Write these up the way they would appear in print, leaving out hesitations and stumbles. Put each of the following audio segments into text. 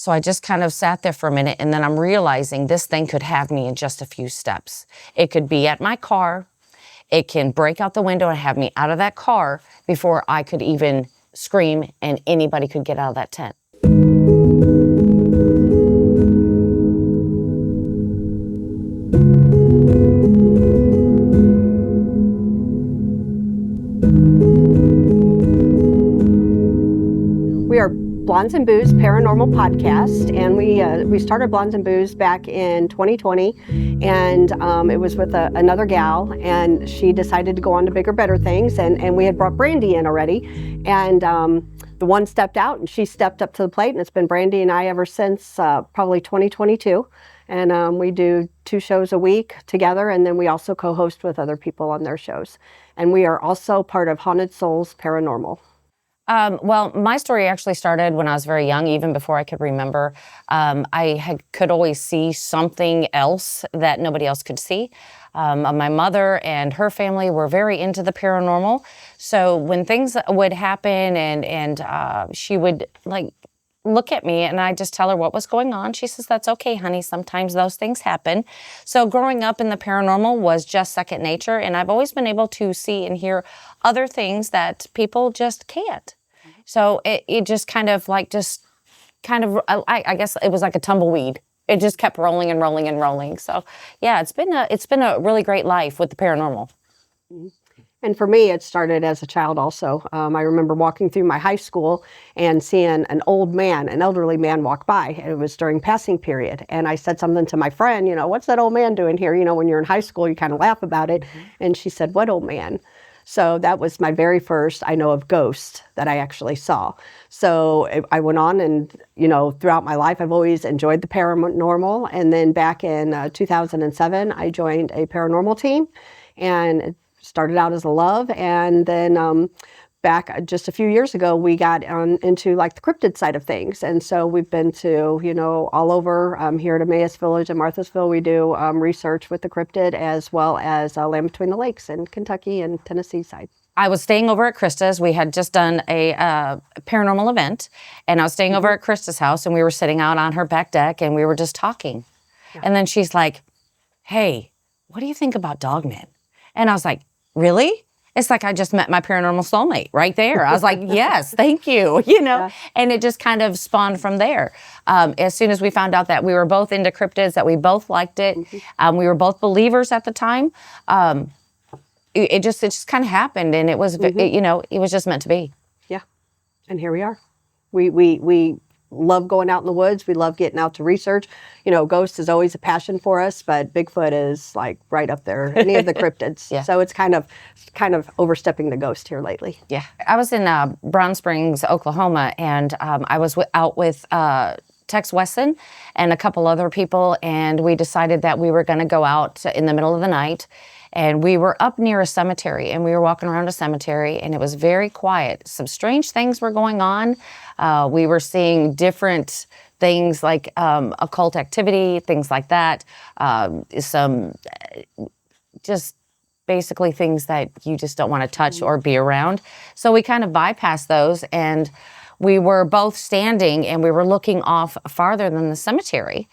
So I just kind of sat there for a minute, and then I'm realizing this thing could have me in just a few steps. It could be at my car. It can break out the window and have me out of that car before I could even scream and anybody could get out of that tent. We are Blondes and Booze Paranormal Podcast, and we started Blondes and Booze back in 2020, and it was with another gal, and she decided to go on to bigger, better things, and we had brought Brandi in already, and the one stepped out, and she stepped up to the plate, and it's been Brandi and I ever since probably 2022, and we do 2 shows a week together, and then we also co-host with other people on their shows, and we are also part of Haunted Souls Paranormal. Well, my story actually started when I was very young, even before I could remember. Could always see something else that nobody else could see. My mother and her family were very into the paranormal. So when things would happen and she would like look at me and I just tell her what was going on. She says, "That's okay, honey. Sometimes those things happen." So growing up in the paranormal was just second nature. And I've always been able to see and hear other things that people just can't. So it just kind of, I guess it was like a tumbleweed. It just kept rolling and rolling and rolling. So yeah, it's been a really great life with the paranormal. And for me, it started as a child also. I remember walking through my high school and seeing an elderly man walk by. It was during passing period. And I said something to my friend, "What's that old man doing here?" When you're in high school, you kind of laugh about it. Mm-hmm. And she said, "What old man?" So that was my very first, I know, of ghosts that I actually saw. So I went on and, throughout my life, I've always enjoyed the paranormal. And then back in 2007, I joined a paranormal team, and it started out as a love. And then back just a few years ago, we got into like the cryptid side of things. And so we've been to, all over here at Emmaus Village and Marthasville. We do research with the cryptid, as well as Land Between the Lakes in Kentucky and Tennessee side. I was staying over at Krista's. We had just done a paranormal event, and I was staying over at Krista's house, and we were sitting out on her back deck, and we were just talking. Yeah. And then she's like, "Hey, what do you think about dogmen?" And I was like, "Really?" It's like I just met my paranormal soulmate right there. I was like, "Yes, thank you," Yeah. And it just kind of spawned from there. As soon as we found out that we were both into cryptids, that we both liked it, we were both believers at the time. It just kind of happened, and it was, it was just meant to be. Yeah, and here we are. We love going out in the woods. We love getting out to research. Ghosts is always a passion for us, but Bigfoot is like right up there. Any of the cryptids. Yeah. So it's kind of overstepping the ghost here lately. Yeah. I was in Brown Springs, Oklahoma, and I was out with Tex Wesson and a couple other people, and we decided that we were going to go out in the middle of the night. And we were up near a cemetery, and we were walking around a cemetery, and it was very quiet. Some strange things were going on. We were seeing different things like occult activity, things like that. Some just basically things that you just don't want to touch or be around. So we kind of bypassed those, and we were both standing, and we were looking off farther than the cemetery.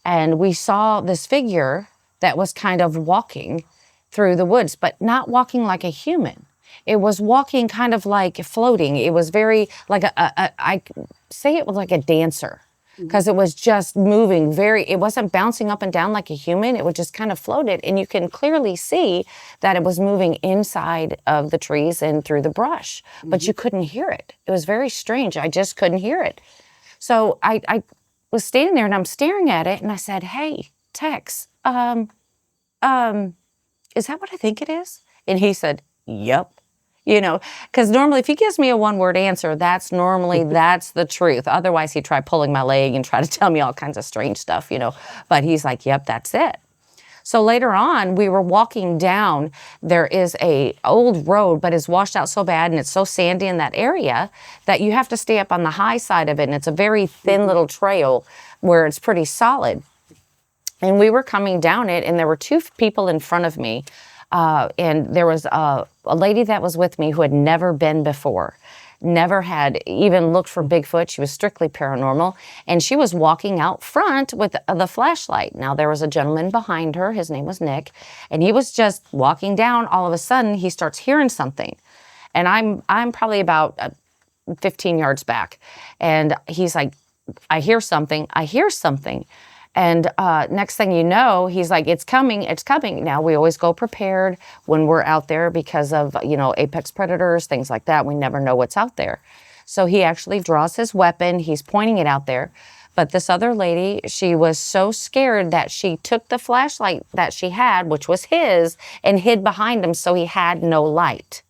And we saw this figure that was kind of walking through the woods, but not walking like a human. It was walking kind of like floating. It was very like I say it was like a dancer, because it was just moving it wasn't bouncing up and down like a human. It would just kind of floated, and you can clearly see that it was moving inside of the trees and through the brush, but you couldn't hear it. It was very strange. I just couldn't hear it. So I was standing there, and I'm staring at it, and I said, "Hey, Tex, is that what I think it is?" And he said, "Yep." Because normally if he gives me a one-word answer, that's the truth. Otherwise, he'd try pulling my leg and try to tell me all kinds of strange stuff, But he's like, "Yep, that's it." So later on, we were walking down. There is a old road, but it's washed out so bad, and it's so sandy in that area that you have to stay up on the high side of it. And it's a very thin little trail where it's pretty solid. And we were coming down it, and there were 2 people in front of me. And there was a lady that was with me who had never been before. never had even looked for Bigfoot. She was strictly paranormal. And she was walking out front with the flashlight. Now, there was a gentleman behind her. His name was Nick. And he was just walking down. All of a sudden, he starts hearing something. And I'm probably about 15 yards back. And he's like, I hear something. And next thing you know, he's like, it's coming. Now, we always go prepared when we're out there because of, apex predators, things like that. We never know what's out there. So he actually draws his weapon. He's pointing it out there. But this other lady, she was so scared that she took the flashlight that she had, which was his, and hid behind him so he had no light.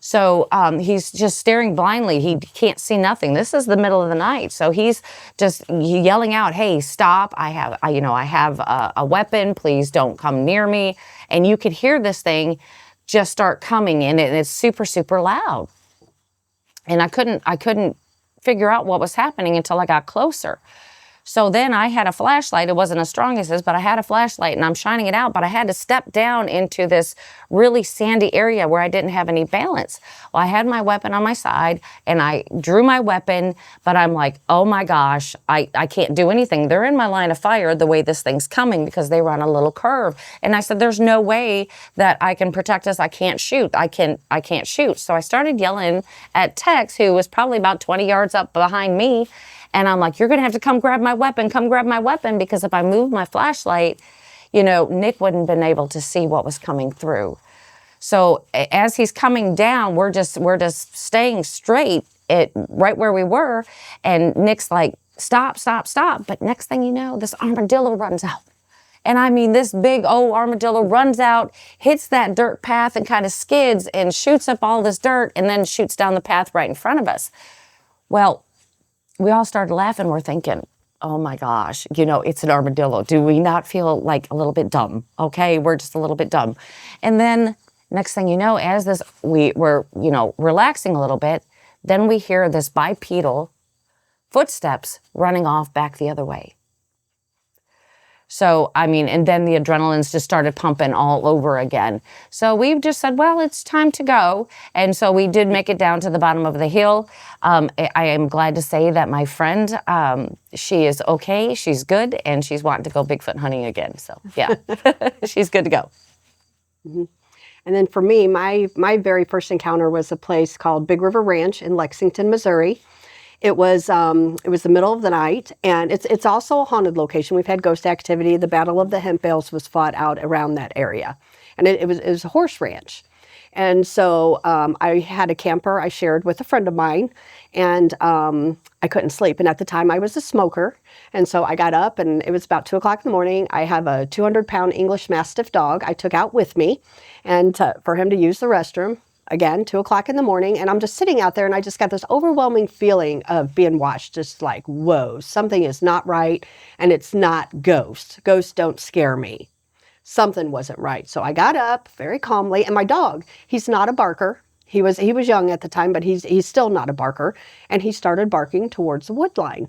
So he's just staring blindly. He can't see nothing. This is the middle of the night. So he's just yelling out, hey, stop. I have a weapon. Please don't come near me. And you could hear this thing just start coming in, and it's super, super loud. And I couldn't figure out what was happening until I got closer. So then I had a flashlight. It wasn't as strong as his, but I had a flashlight and I'm shining it out. But I had to step down into this really sandy area where I didn't have any balance. Well, I had my weapon on my side and I drew my weapon, but I'm like, oh my gosh, I can't do anything. They're in my line of fire the way this thing's coming because they run a little curve. And I said, there's no way that I can protect us. I can't shoot. I can't shoot. So I started yelling at Tex, who was probably about 20 yards up behind me. And I'm like, you're going to have to come grab my weapon, because if I move my flashlight, Nick wouldn't have been able to see what was coming through. So as he's coming down, we're just staying straight right where we were. And Nick's like, stop. But next thing you know, this armadillo runs out. And I mean, this big old armadillo runs out, hits that dirt path and kind of skids and shoots up all this dirt and then shoots down the path right in front of us. Well, we all started laughing. We're thinking, oh my gosh, it's an armadillo. Do we not feel like a little bit dumb? Okay, we're just a little bit dumb. And then next thing you know, as we're relaxing a little bit, then we hear this bipedal footsteps running off back the other way. So, and then the adrenaline's just started pumping all over again. So we've just said, well, it's time to go. And so we did make it down to the bottom of the hill. I am glad to say that my friend, she is okay, she's good, and she's wanting to go Bigfoot hunting again. So, yeah, she's good to go. Mm-hmm. And then for me, my very first encounter was a place called Big River Ranch in Lexington, Missouri. It was the middle of the night, and it's also a haunted location. We've had ghost activity. The Battle of the Hemp Bales was fought out around that area, and it was a horse ranch. And so I had a camper I shared with a friend of mine, and I couldn't sleep. And at the time, I was a smoker, and so I got up, and it was about 2 o'clock in the morning. I have a 200-pound English Mastiff dog I took out with me, and for him to use the restroom. Again, 2 o'clock in the morning, and I'm just sitting out there, and I just got this overwhelming feeling of being watched, just like, whoa, something is not right, and it's not ghosts. Ghosts don't scare me. Something wasn't right. So I got up very calmly, and my dog, he's not a barker. He was young at the time, but he's still not a barker, and he started barking towards the wood line.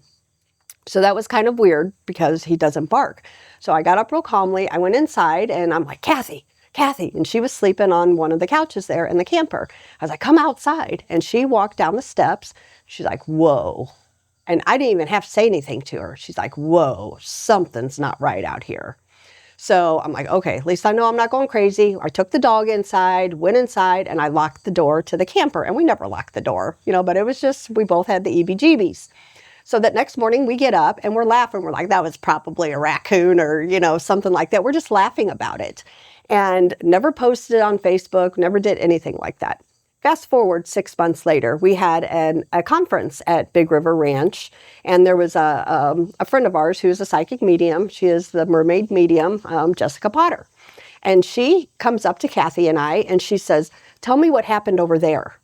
So that was kind of weird because he doesn't bark. So I got up real calmly. I went inside, and I'm like, Kathy, and she was sleeping on one of the couches there in the camper. I was like, come outside. And she walked down the steps. She's like, whoa. And I didn't even have to say anything to her. She's like, whoa, something's not right out here. So I'm like, okay, at least I know I'm not going crazy. I took the dog inside, went inside, and I locked the door to the camper. And we never locked the door, but it was just, we both had the EBGBs. So that next morning we get up and we're laughing. We're like, that was probably a raccoon or, something like that. We're just laughing about it. And never posted it on Facebook, never did anything like that. Fast forward 6 months later, we had a conference at Big River Ranch, and there was a friend of ours who's a psychic medium. She is the mermaid medium, Jessica Potter. And she comes up to Kathy and I, and she says, tell me what happened over there.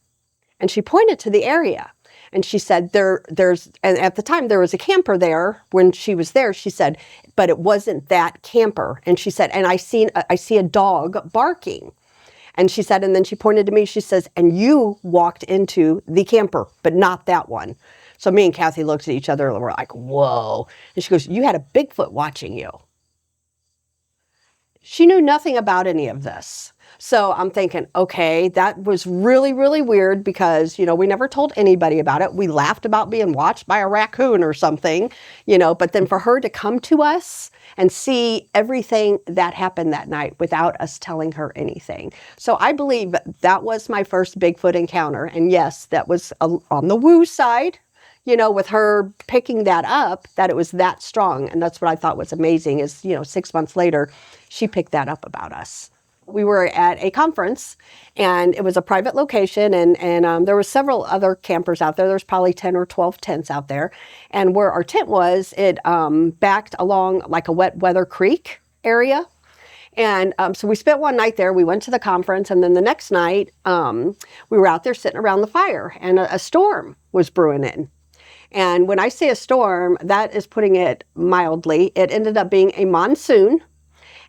And she pointed to the area. And she said, and at the time there was a camper there when she was there. She said, but it wasn't that camper. And she said, and I see a dog barking. And she said, and then she pointed to me, she says, and you walked into the camper, but not that one. So me and Kathy looked at each other and we're like, whoa. And she goes, you had a Bigfoot watching you. She knew nothing about any of this. So I'm thinking, okay, that was really, really weird because, we never told anybody about it. We laughed about being watched by a raccoon or something, but then for her to come to us and see everything that happened that night without us telling her anything. So I believe that was my first Bigfoot encounter. And yes, that was on the woo side, with her picking that up, that it was that strong. And that's what I thought was amazing is, 6 months later, she picked that up about us. We were at a conference, and it was a private location, and there were several other campers out there. There's probably 10 or 12 tents out there. And where our tent was, it backed along like a wet weather creek area. And so we spent one night there. We went to the conference, and then the next night, we were out there sitting around the fire, and a storm was brewing in. And when I say a storm, that is putting it mildly. It ended up being a monsoon.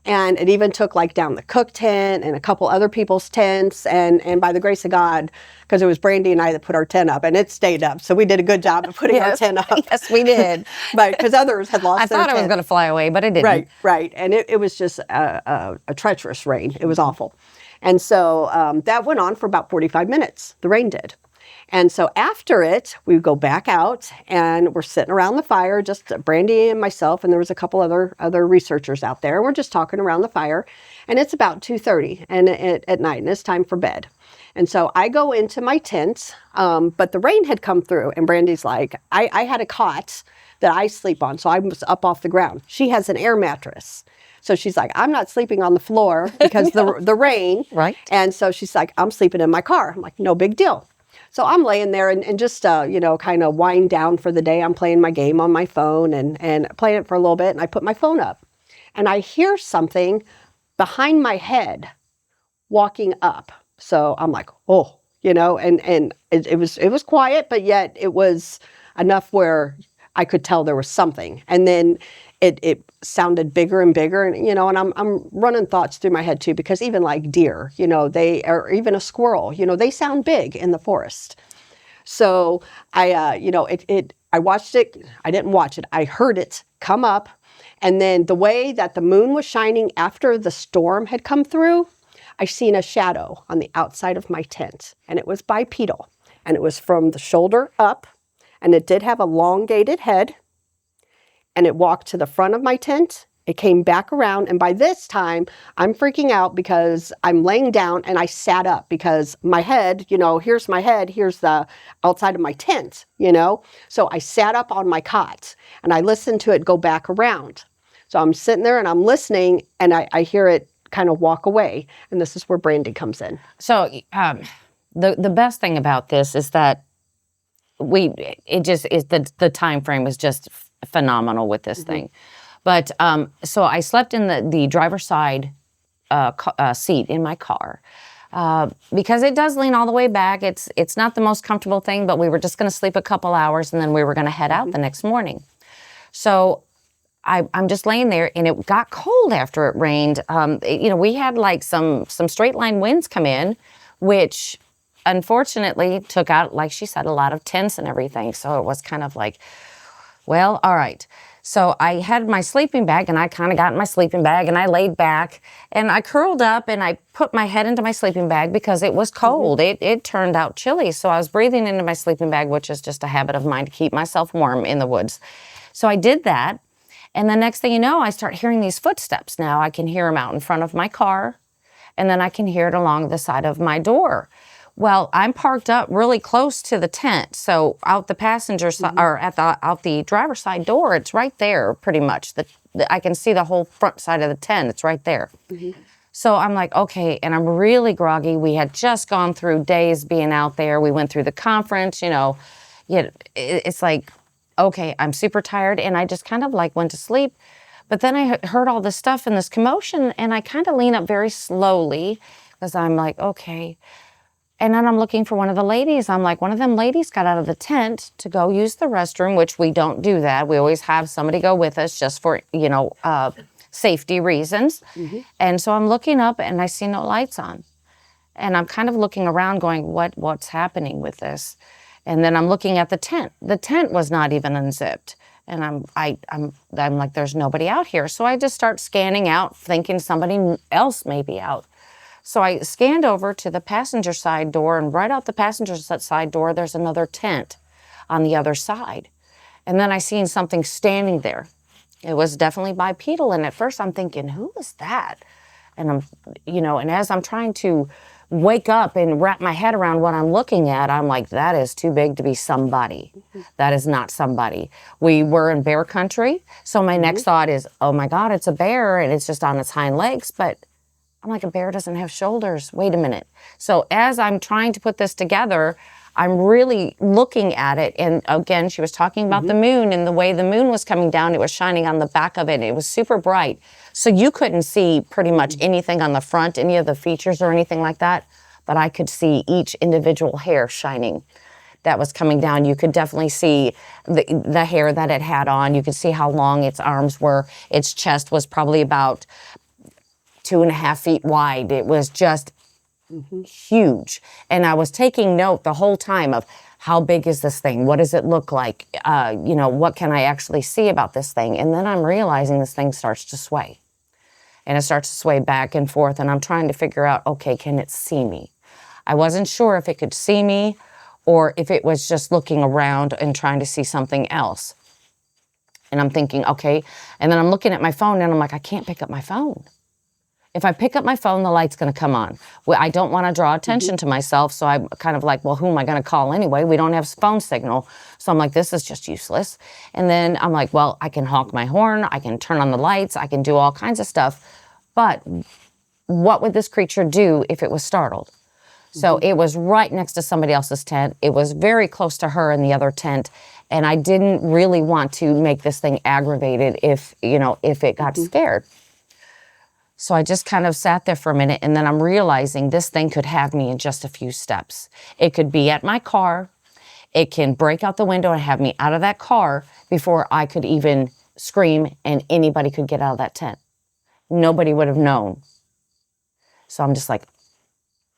And it even took down the cook tent and a couple other people's tents. And by the grace of God, because it was Brandi and I that put our tent up, and it stayed up. So we did a good job of putting our tent up. Yes, we did. But because others had lost their tent. I thought it was going to fly away, but it didn't. Right. And it was just a treacherous rain. It was awful. And so that went on for about 45 minutes. The rain did. And so after it, we go back out and we're sitting around the fire, just Brandi and myself, and there was a couple other researchers out there. We're just talking around the fire, and it's about 2:30 at night, and it's time for bed. And so I go into my tent, but the rain had come through, and Brandi's like, I had a cot that I sleep on, so I was up off the ground. She has an air mattress. So she's like, I'm not sleeping on the floor because the rain. Right. And so she's like, I'm sleeping in my car. I'm like, no big deal. So I'm laying there and just, kind of wind down for the day. I'm playing my game on my phone and playing it for a little bit. And I put my phone up and I hear something behind my head walking up. So I'm like, oh, and it was quiet, but yet it was enough where I could tell there was something. And then it sounded bigger and bigger, and and I'm running thoughts through my head too, because even like deer, they, or even a squirrel, they sound big in the forest. So I watched it. I didn't watch it. I heard it come up, and then the way that the moon was shining after the storm had come through, I seen a shadow on the outside of my tent, and it was bipedal, and it was from the shoulder up, and it did have a elongated head. And it walked to the front of my tent. It came back around. And by this time, I'm freaking out because I'm laying down and I sat up because my head, here's my head, here's the outside of my tent, So I sat up on my cot and I listened to it go back around. So I'm sitting there and I'm listening and I hear it kind of walk away. And this is where Brandi comes in. So the best thing about this is that the time frame is just phenomenal with this thing. But so I slept in the driver's side seat in my car because it does lean all the way back. It's not the most comfortable thing, but we were just going to sleep a couple hours and then we were going to head out the next morning. So I'm just laying there, and it got cold after it rained. We had some straight line winds come in, which unfortunately took out, like she said, a lot of tents and everything. So it was kind of like, well, all right. So I had my sleeping bag, and I kind of got in my sleeping bag, and I laid back, and I curled up, and I put my head into my sleeping bag because it was cold. It turned out chilly, so I was breathing into my sleeping bag, which is just a habit of mine to keep myself warm in the woods. So I did that, and the next thing you know, I start hearing these footsteps. Now I can hear them out in front of my car, and then I can hear it along the side of my door. Well, I'm parked up really close to the tent, so out the passenger side or out the driver's side door, it's right there, pretty much. I can see the whole front side of the tent. It's right there. So I'm like, okay, and I'm really groggy. We had just gone through days being out there. We went through the conference. It's like, okay, I'm super tired, and I just kind of went to sleep. But then I heard all this stuff and this commotion, and I kind of lean up very slowly because I'm like, okay. And then I'm looking for one of the ladies. I'm like, one of them ladies got out of the tent to go use the restroom, which we don't do that. We always have somebody go with us just for, safety reasons. And so I'm looking up and I see no lights on. And I'm kind of looking around going, what's happening with this? And then I'm looking at the tent. The tent was not even unzipped. And I'm like, there's nobody out here. So I just start scanning out, thinking somebody else may be out. So I scanned over to the passenger side door, and right out the passenger side door, there's another tent on the other side. And then I seen something standing there. It was definitely bipedal, and at first I'm thinking, who is that? And and as I'm trying to wake up and wrap my head around what I'm looking at, I'm like, that is too big to be somebody. That is not somebody. We were in bear country, so my next thought is, oh my God, it's a bear, and it's just on its hind legs, but I'm like, a bear doesn't have shoulders. Wait a minute. So as I'm trying to put this together, I'm really looking at it. And again, she was talking about the moon, and the way the moon was coming down, it was shining on the back of it. It was super bright. So you couldn't see pretty much anything on the front, any of the features or anything like that. But I could see each individual hair shining that was coming down. You could definitely see the hair that it had on. You could see how long its arms were. Its chest was probably about 2.5 feet wide. It was just huge. And I was taking note the whole time of how big is this thing? What does it look like? What can I actually see about this thing? And then I'm realizing this thing starts to sway. And it starts to sway back and forth. And I'm trying to figure out, okay, can it see me? I wasn't sure if it could see me or if it was just looking around and trying to see something else. And I'm thinking, okay. And then I'm looking at my phone and I'm like, I can't pick up my phone. If I pick up my phone, the light's going to come on. Well, I don't want to draw attention to myself, so I'm kind of like, well, who am I going to call anyway? We don't have phone signal. So I'm like, this is just useless. And then I'm like, well, I can honk my horn, I can turn on the lights, I can do all kinds of stuff. But what would this creature do if it was startled? So it was right next to somebody else's tent. It was very close to her in the other tent. And I didn't really want to make this thing aggravated if it got scared. So I just kind of sat there for a minute, and then I'm realizing this thing could have me in just a few steps. It could be at my car. It can break out the window and have me out of that car before I could even scream and anybody could get out of that tent. Nobody would have known. So I'm just like,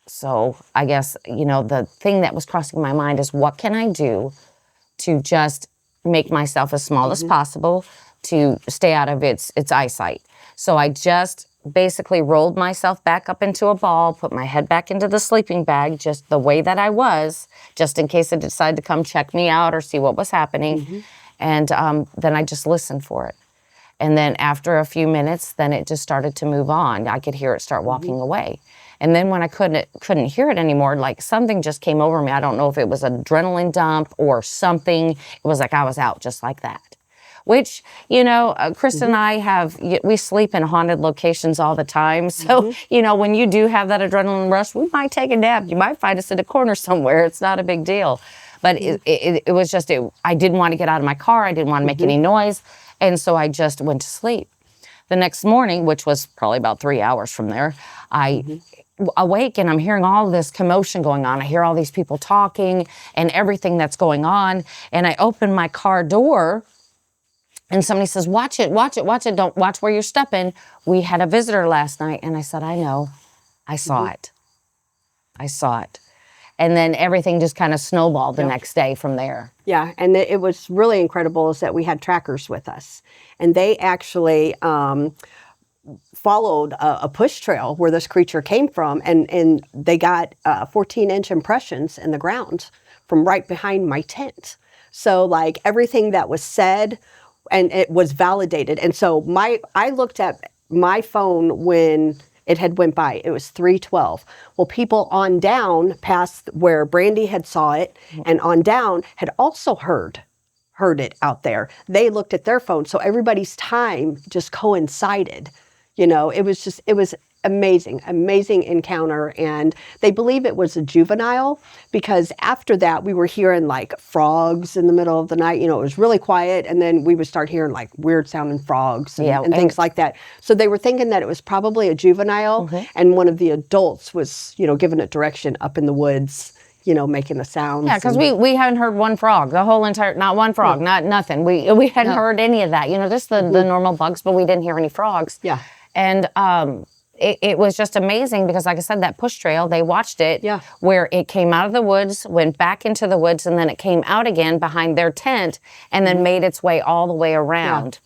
so I guess, the thing that was crossing my mind is, what can I do to just make myself as small as possible to stay out of its eyesight? So I just basically rolled myself back up into a ball, put my head back into the sleeping bag, just the way that I was, just in case it decided to come check me out or see what was happening. And then I just listened for it. And then after a few minutes, then it just started to move on. I could hear it start walking away. And then when I couldn't hear it anymore, like something just came over me. I don't know if it was an adrenaline dump or something. It was like I was out just like that. Which, Krista and I we sleep in haunted locations all the time. So, when you do have that adrenaline rush, we might take a nap. You might find us in a corner somewhere. It's not a big deal. But it was just, I didn't want to get out of my car. I didn't want to make any noise. And so I just went to sleep. The next morning, which was probably about 3 hours from there, I awake and I'm hearing all this commotion going on. I hear all these people talking and everything that's going on. And I open my car door. And somebody says, watch it, don't watch where you're stepping. We had a visitor last night. And I said, I know, I saw it. And then everything just kind of snowballed the next day from there. Yeah, and it was really incredible is that we had trackers with us. And they actually followed a push trail where this creature came from. And they got 14-inch impressions in the ground from right behind my tent. So like everything that was said, and it was validated. And so I looked at my phone when it had went by. It was 3:12. Well, people on down past where Brandi had saw it and on down had also heard it out there. They looked at their phone. So everybody's time just coincided. It was amazing encounter. And they believe it was a juvenile because after that we were hearing like frogs in the middle of the night. It was really quiet, and then we would start hearing like weird sounding frogs and things like that. So they were thinking that it was probably a juvenile, and one of the adults was, giving it direction up in the woods, making the sounds. Yeah, because we hadn't heard one frog, the whole entire, not one frog, not nothing. We hadn't heard any of that. Just the normal bugs, but we didn't hear any frogs. Yeah. And it was just amazing because, like I said, that push trail, they watched it where it came out of the woods, went back into the woods, and then it came out again behind their tent and then made its way all the way around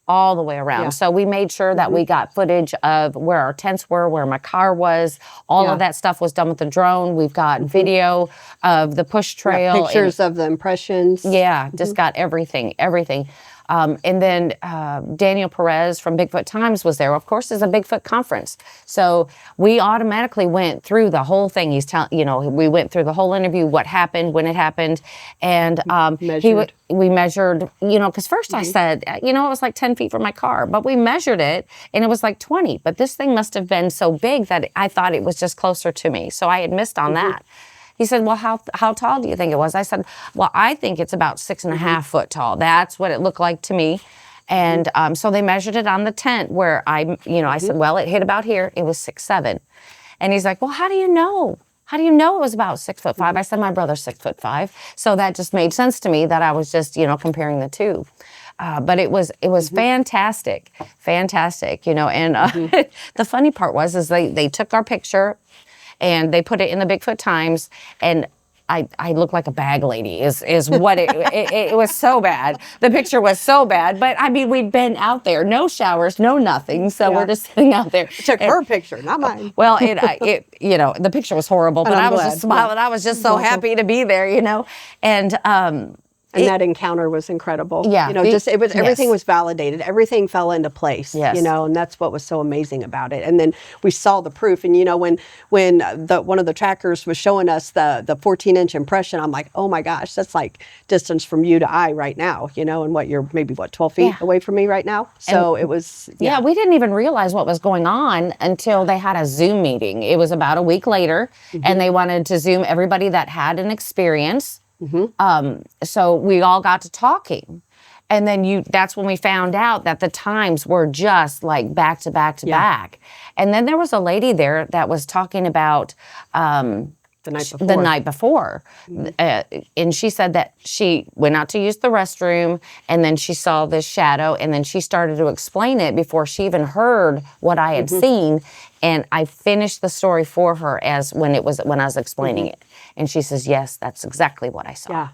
all the way around. Yeah. So we made sure that we got footage of where our tents were, where my car was. All of that stuff was done with the drone. We've got video of the push trail. Pictures of the impressions. Yeah, just got everything. And then Daniel Perez from Bigfoot Times was there. Of course, it's a Bigfoot conference. So we automatically went through the whole thing. He's telling, we went through the whole interview, what happened, when it happened. And we measured, because first I said, it was like 10 feet from my car, but we measured it and it was like 20. But this thing must have been so big that I thought it was just closer to me. So I had missed on that. He said, well, how tall do you think it was? I said, well, I think it's about 6.5 foot tall. That's what it looked like to me. And so they measured it on the tent where I said, well, it hit about here. It was 6'7". And he's like, well, how do you know? How do you know it was about 6'5"? I said, my brother's 6'5". So that just made sense to me that I was just, comparing the two. But it was fantastic, and the funny part was they took our picture and they put it in the Bigfoot Times, and I look like a bag lady is what it was so bad. The picture was so bad, but I mean, we'd been out there, no showers, no nothing. So we're just sitting out there. Took her picture, not mine. Well, the picture was horrible, but I was just smiling. I was just so happy to be there, And that encounter was incredible. Yeah. Everything was validated. Everything fell into place. Yes. And that's what was so amazing about it. And then we saw the proof. And when one of the trackers was showing us the 14-inch impression, I'm like, oh my gosh, that's like distance from you to I right now, and you're maybe 12 feet away from me right now. So it was we didn't even realize what was going on until they had a Zoom meeting. It was about a week later, and they wanted to Zoom everybody that had an experience. So we all got to talking, and then that's when we found out that the times were just like back to back to back. And then there was a lady there that was talking about the night before. And she said that she went out to use the restroom, and then she saw this shadow, and then she started to explain it before she even heard what I had seen. And I finished the story for her when I was explaining it. And she says, yes, that's exactly what I saw. Yeah.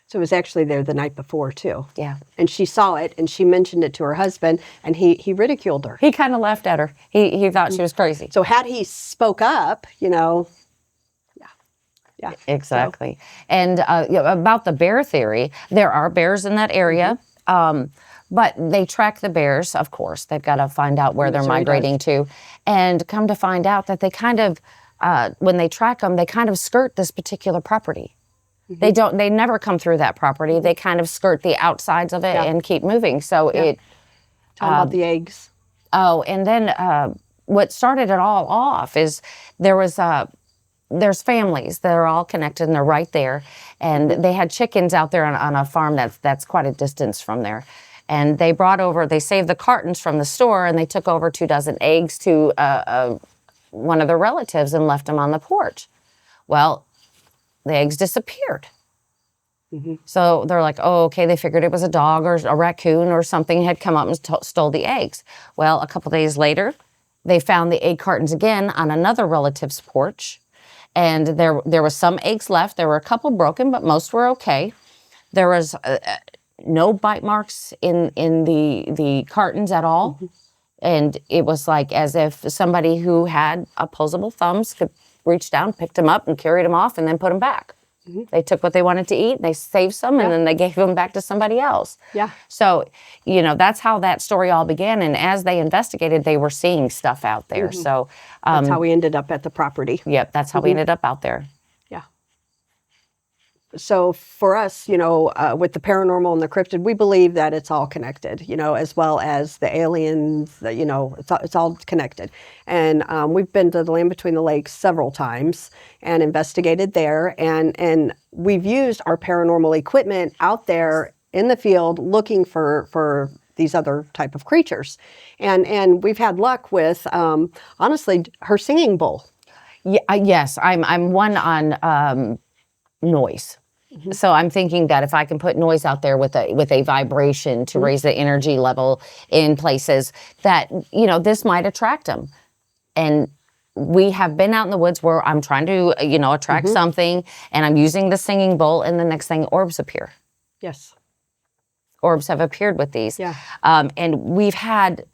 So it was actually there the night before, too. Yeah. And she saw it, and she mentioned it to her husband, and he ridiculed her. He kind of laughed at her. He thought she was crazy. So had he spoke up, Yeah. Exactly. So. And about the bear theory, there are bears in that area. But they track the bears, of course. They've got to find out where they're migrating to. And come to find out that they kind of, when they track them, they kind of skirt this particular property. They never come through that property. They kind of skirt the outsides of it and keep moving. So Talking about the eggs. Oh, and then what started it all off is there's families that are all connected, and they're right there. And they had chickens out there on a farm that's quite a distance from there. And they saved the cartons from the store, and they took over 24 eggs to one of their relatives and left them on the porch. Well, the eggs disappeared. So they're like, oh, okay, they figured it was a dog or a raccoon or something had come up and stole the eggs. Well, a couple days later, they found the egg cartons again on another relative's porch. And there was some eggs left. There were a couple broken, but most were okay. There was no bite marks in the cartons at all. And it was like as if somebody who had opposable thumbs could reach down, picked them up, and carried them off, and then put them back. They took what they wanted to eat, and they saved some, and then they gave them back to somebody else. Yeah. So, that's how that story all began. And as they investigated, they were seeing stuff out there. So that's how we ended up at the property. Yep, that's how we ended up out there. Yeah. So for us, with the paranormal and the cryptid, we believe that it's all connected, as well as the aliens, it's all connected. And we've been to the Land Between the Lakes several times and investigated there. And we've used our paranormal equipment out there in the field looking for these other type of creatures. And we've had luck with, honestly, her singing bowl. Yeah, yes, I'm one on noise. So I'm thinking that if I can put noise out there with a vibration to raise the energy level in places that, this might attract them. And we have been out in the woods where I'm trying to, attract something, and I'm using the singing bowl, and the next thing, orbs appear. Yes. orbs have appeared with these. Yeah. And we've had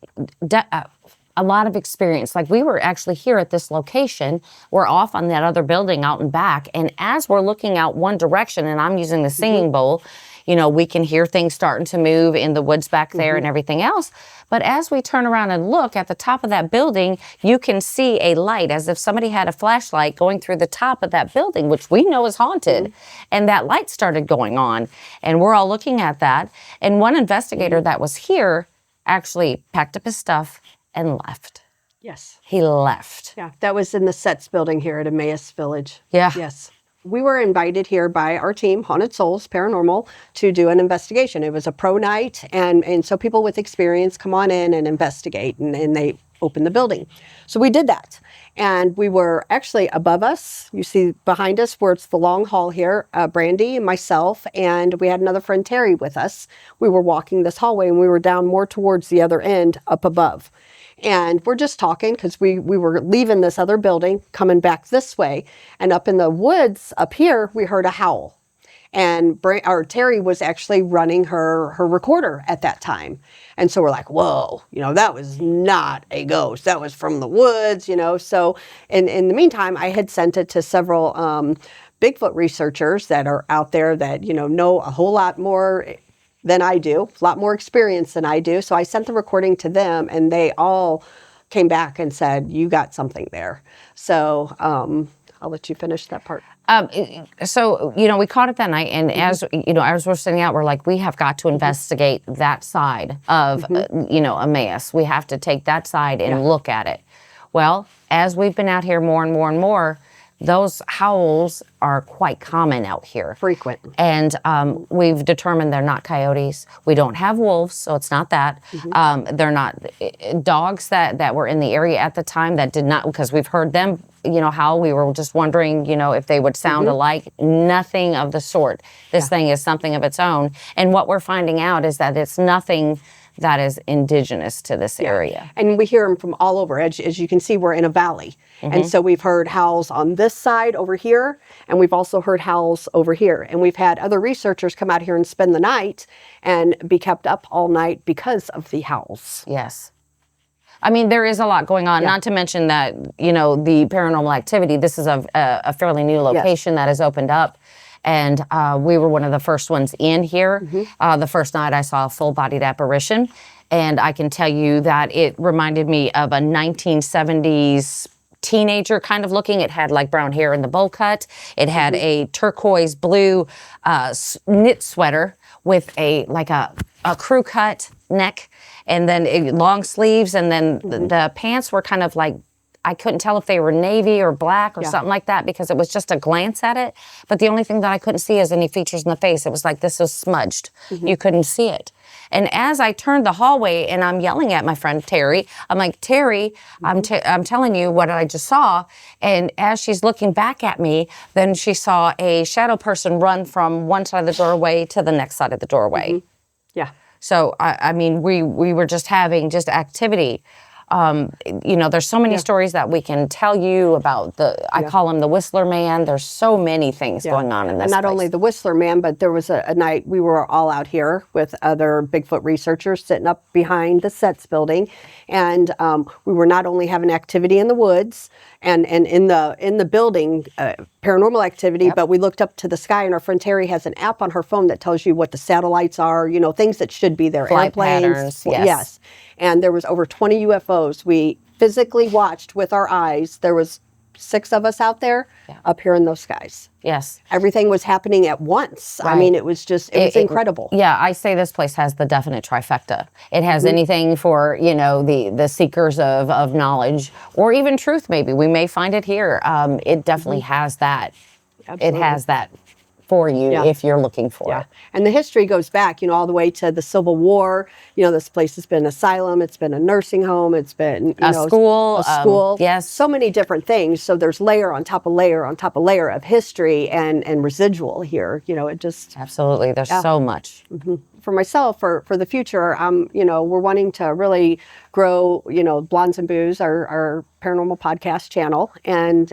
a lot of experience. Like we were actually here at this location. We're off on that other building out and back. And as we're looking out one direction, and I'm using the singing bowl, we can hear things starting to move in the woods back there and everything else. But as we turn around and look at the top of that building, you can see a light as if somebody had a flashlight going through the top of that building, which we know is haunted. And that light started going on. And we're all looking at that. And one investigator that was here actually packed up his stuff and left. Yes. He left. Yeah, that was in the Sets building here at Emmaus Village. Yeah. Yes. We were invited here by our team, Haunted Souls Paranormal, to do an investigation. It was a pro night, and so people with experience come on in and investigate, and they open the building. So we did that. And we were actually above us. You see behind us where it's the long hall here, Brandi and myself, and we had another friend, Terry, with us. We were walking this hallway, and we were down more towards the other end up above. And we're just talking because we were leaving this other building, coming back this way. And up in the woods up here, we heard a howl. And Terry was actually running her recorder at that time. And so we're like, whoa, that was not a ghost. That was from the woods, So in the meantime, I had sent it to several Bigfoot researchers that are out there that, know a whole lot more than I do, a lot more experience than I do. So I sent the recording to them, and they all came back and said, you got something there. So I'll let you finish that part. So, we caught it that night, and as we're sitting out, we're like, we have got to investigate that side of, Emmaus. We have to take that side and look at it. Well, as we've been out here more and more and more, those howls are quite common out here. Frequent. And we've determined they're not coyotes. We don't have wolves, so it's not that. They're not dogs that were in the area at the time that did not, because we've heard them, howl. We were just wondering, if they would sound alike. Nothing of the sort. This thing is something of its own. And what we're finding out is that it's nothing that is indigenous to this area. And we hear them from all over. As you can see, we're in a valley. And so we've heard howls on this side over here, and we've also heard howls over here. And we've had other researchers come out here and spend the night and be kept up all night because of the howls. Yes. I mean, there is a lot going on, not to mention that, the paranormal activity, this is a fairly new location that has opened up. And we were one of the first ones in here. The first night I saw a full-bodied apparition. And I can tell you that it reminded me of a 1970s teenager kind of looking. It had like brown hair in the bowl cut. It had a turquoise blue knit sweater with a crew cut neck, and then long sleeves. And then the pants were kind of like, I couldn't tell if they were navy or black or something like that, because it was just a glance at it. But the only thing that I couldn't see is any features in the face. It was like this was smudged. You couldn't see it. And as I turned the hallway and I'm yelling at my friend Terry, I'm like, Terry, I'm telling you what I just saw. And as she's looking back at me, then she saw a shadow person run from one side of the doorway to the next side of the doorway. Yeah. So, I mean, we were just having just activity. There's so many stories that we can tell you about I call him the Whistler Man. There's so many things going on in this And not place. only the Whistler Man, but there was a night we were all out here with other Bigfoot researchers sitting up behind the Sets building. And we were not only having activity in the woods and in the building, paranormal activity, but we looked up to the sky, and our friend Terry has an app on her phone that tells you what the satellites are, things that should be there. Flight Airplanes. patterns, yes. And there was over 20 UFOs. We physically watched with our eyes. There was 6 of us out there up here in those skies. Yes. Everything was happening at once. Right. I mean, it was incredible. I say this place has the definite trifecta. It has anything for, the seekers of knowledge or even truth, maybe. We may find it here. It definitely has that. Absolutely. It has that for you if you're looking for it. And the history goes back, all the way to the Civil War. This place has been an asylum, it's been a nursing home, it's been a school. Yes. So many different things. So there's layer on top of layer on top of layer of history and residual here. It just Absolutely. There's so much. For myself, for the future, we're wanting to really grow, Blondes and Booze, our paranormal podcast channel, and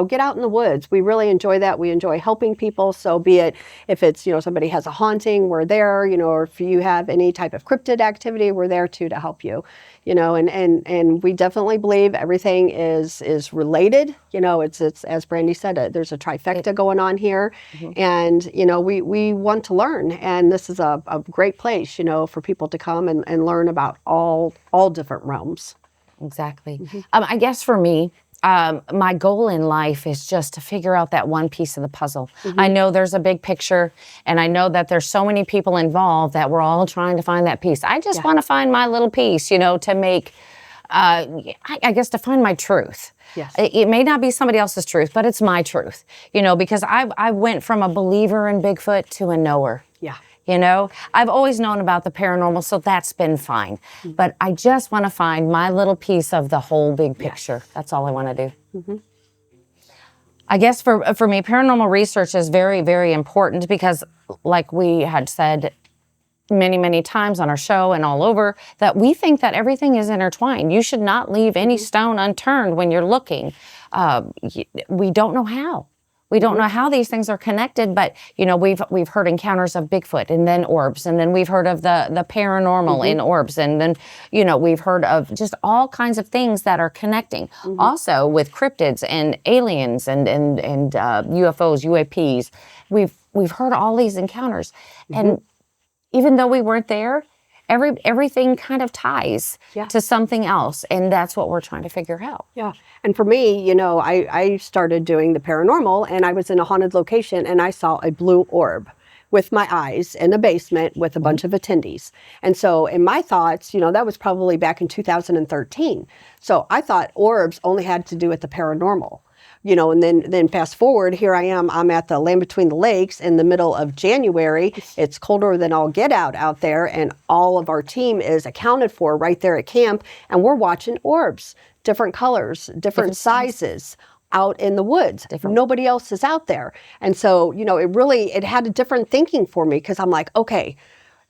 get out in the woods. We really enjoy that. We enjoy helping people. So be it if it's somebody has a haunting, we're there. Or if you have any type of cryptid activity, we're there too to help you. And we definitely believe everything is related. It's as Brandi said, there's a trifecta going on here, and we want to learn, and this is a great place for people to come and learn about all different realms. Exactly. I guess for me, my goal in life is just to figure out that one piece of the puzzle. I know there's a big picture, and I know that there's so many people involved that we're all trying to find that piece. I just want to find my little piece, to make, I guess, to find my truth. Yes. It may not be somebody else's truth, but it's my truth, because I went from a believer in Bigfoot to a knower. Yeah. I've always known about the paranormal, so that's been fine. But I just want to find my little piece of the whole big picture. Yes. That's all I want to do. I guess for me, paranormal research is very, very important because, like we had said many, many times on our show and all over, that we think that everything is intertwined. You should not leave any stone unturned when you're looking. We don't know how. We don't know how these things are connected, but we've heard encounters of Bigfoot and then orbs, and then we've heard of the paranormal in orbs, and then we've heard of just all kinds of things that are connecting. Also with cryptids and aliens and UFOs, UAPs, we've heard all these encounters, and even though we weren't there, everything kind of ties to something else, and that's what we're trying to figure out. Yeah, and for me, I started doing the paranormal, and I was in a haunted location, and I saw a blue orb with my eyes in a basement with a bunch of attendees. And so in my thoughts, that was probably back in 2013. So I thought orbs only had to do with the paranormal. And then fast forward, here I am, I'm at the Land Between the Lakes in the middle of January. It's colder than all get out there, and all of our team is accounted for right there at camp, and we're watching orbs, different colors, different sizes, out in the woods. Nobody else is out there. And so, it had a different thinking for me, because I'm like, okay,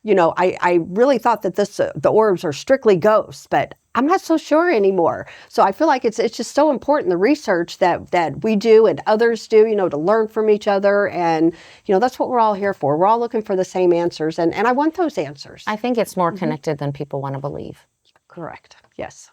I really thought that the orbs are strictly ghosts, but I'm not so sure anymore. So I feel like it's just so important, the research that we do and others do, to learn from each other. And, that's what we're all here for. We're all looking for the same answers. And I want those answers. I think it's more connected than people want to believe. Correct. Yes.